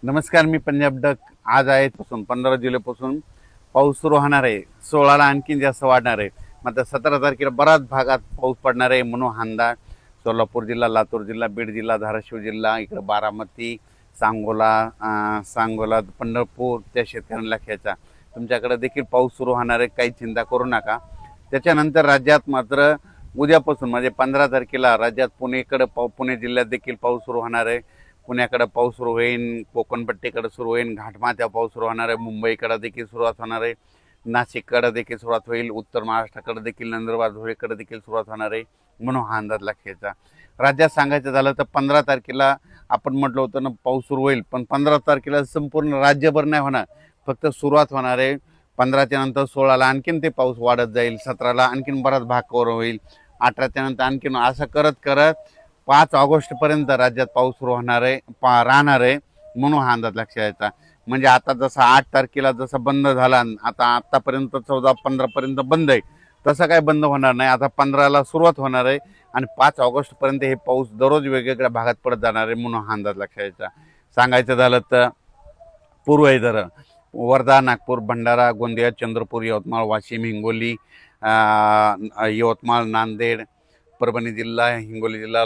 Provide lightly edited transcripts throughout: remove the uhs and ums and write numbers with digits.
नमस्कार, मी पंजाब डक. आज आहे पासून 15 जुलैपासून पाऊस सुरू होणार आहे. 16ला आणखीन जास्त वाढणार आहे. मात्र 17 तारखेला बऱ्याच भागात पाऊस पडणार आहे म्हणून अंदाज. सोलापूर जिल्हा, लातूर जिल्हा, बीड जिल्हा, धाराशिव जिल्हा, इकडे बारामती, सांगोला, पंढरपूर त्या शेतकऱ्यांना घ्यायचा. तुमच्याकडे देखील पाऊस सुरू होणार आहे, काही चिंता करू नका. त्याच्यानंतर राज्यात मात्र उद्यापासून म्हणजे 15 तारखेला राज्यात पुणे जिल्ह्यात देखील पाऊस सुरू होणार आहे. पुण्याकडे पाऊस सुरू होईल, कोकणपट्टीकडे सुरू होईल, घाटमाथ्या पाऊस सुरू होणार आहे, मुंबईकडे देखील सुरुवात होणार आहे, नाशिककडे देखील सुरुवात होईल, उत्तर महाराष्ट्राकडे देखील, नंदुरबार धुळेकडे देखील सुरुवात होणार आहे म्हणून हा अंदाज लक्षायचा. राज्यात सांगायचं झालं तर 15 तारखेला आपण म्हटलं होतं ना पाऊस सुरू होईल, पण 15 तारखेला संपूर्ण राज्यभर नाही होणार, फक्त सुरुवात होणार आहे. 15च्या नंतर 16ला आणखीन ते पाऊस वाढत जाईल, 17ला आणखीन बराच भाग कव्हर होईल, 18च्या नंतर आणखीन असं करत करत 5 ऑगस्टपर्यंत राज्यात पाऊस सुरू होणार आहे राहणार आहे म्हणून हा अंदाज लक्षात यायचा. म्हणजे आता जसा 8 तारखेला जसा बंद झाला, आता आत्तापर्यंत 14-15पर्यंत बंद आहे, तसं काय बंद होणार नाही. आता 15ला सुरुवात होणार आहे आणि 5 ऑगस्टपर्यंत हे पाऊस दररोज वेगवेगळ्या भागात पडत जाणार आहे म्हणून हा अंदाज लक्षात यायचा. सांगायचं झालं तर पूर्व विदर्भ, वर्धा, नागपूर, भंडारा, गोंदिया, चंद्रपूर, यवतमाळ, वाशिम, हिंगोली, यवतमाळ, नांदेड, परभणी जिल्हा, हिंगोली जिल्हा,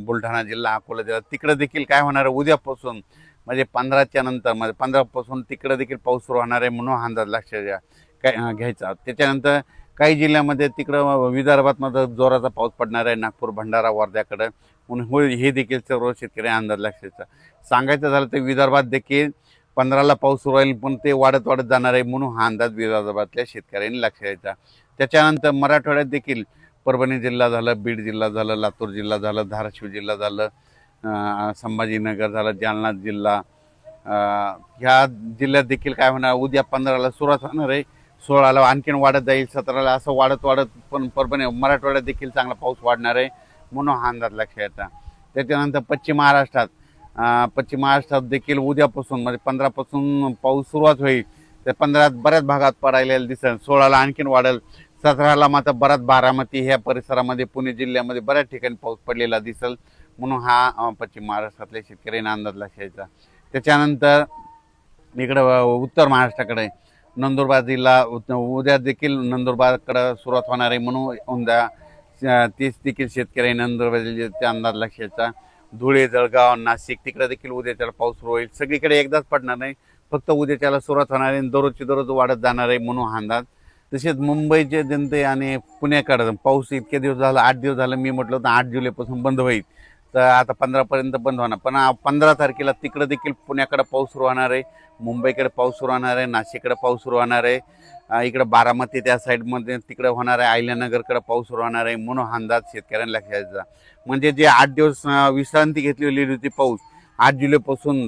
बुलढाणा जिल्हा, अकोला जिल्हा, तिकडे देखील काय होणार आहे उद्यापासून म्हणजे 15च्या नंतर म्हणजे 15पासून तिकडे देखील पाऊस सुरू होणार आहे म्हणून अंदाज लक्षात घ्यायचा. त्याच्यानंतर काही जिल्ह्यामध्ये तिकडं विदर्भात मध्ये जोराचा पाऊस पडणार आहे, नागपूर, भंडारा, वर्ध्याकडे म्हणून हे देखील सर्व शेतकरी अंदाज लक्षात. सांगायचं झालं तर विदर्भात देखील 15ला पाऊस सुरू होईल, पण ते वाढत वाढत जाणार आहे म्हणून हा अंदाज विदर्भातल्या शेतकऱ्यांनी लक्षात घ्यायचा. त्याच्यानंतर मराठवाड्यात देखील परभणी जिल्हा झालं, बीड जिल्हा झालं, लातूर जिल्हा झालं, धाराशिव जिल्हा झालं, संभाजीनगर झालं, जालना जिल्हा, ह्या जिल्ह्यात देखील काय होणार उद्या 15ला सुरुवात होणार आहे, 16ला आणखीन वाढत जाईल, 17ला असं वाढत वाढत पण परभणी मराठवाड्यात देखील चांगला पाऊस वाढणार आहे म्हणून हा अंदाज लक्षात येतात. त्याच्यानंतर पश्चिम महाराष्ट्रात देखील उद्यापासून म्हणजे 15पासून पाऊस सुरुवात होईल, तर 15त बऱ्याच भागात पडायला दिसेल, 16ला आणखीन वाढेल, 17ला मात्र बराच बारामती ह्या परिसरामध्ये पुणे जिल्ह्यामध्ये बऱ्याच ठिकाणी पाऊस पडलेला दिसेल म्हणून हा पश्चिम महाराष्ट्रातल्या शेतकऱ्यांना अंदाज लक्षायचा. त्याच्यानंतर इकडं उत्तर महाराष्ट्राकडे नंदुरबार जिल्हा उद्या देखील नंदुरबारकडं सुरुवात होणार आहे म्हणून उद्या तेच देखील शेतकरी नंदुरबार जिल्ह्याचा अंदाज लक्षायचा. धुळे, जळगाव, नाशिक तिकडे देखील उद्याच्याला पाऊस सुरू होईल. सगळीकडे एकदाच पडणार नाही, फक्त उद्याच्याला सुरुवात होणार आहे, दररोज वाढत जाणार आहे म्हणून हा अंदाज. तसेच मुंबईचे जनते आणि पुण्याकडं पाऊस इतके दिवस झाला, 8 दिवस झालं मी म्हटलं होतं 8 जुलैपासून बंद होईल, तर आता 15पर्यंत बंद होणार, पण 15 तारखेला तिकडं देखील पुण्याकडे पाऊस सुरू होणार आहे, मुंबईकडे पाऊस सुरू होणार आहे, नाशिककडे पाऊस सुरू होणार आहे, इकडं बारामती त्या साईडमध्ये तिकडे होणार आहे, अहिल्यानगरकडे पाऊस सुरू होणार आहे म्हणून हा अंदाज शेतकऱ्यांना लक्षात घ्यायचा. म्हणजे जे 8 दिवस विश्रांती घेतलेली होती पाऊस 8 जुलैपासून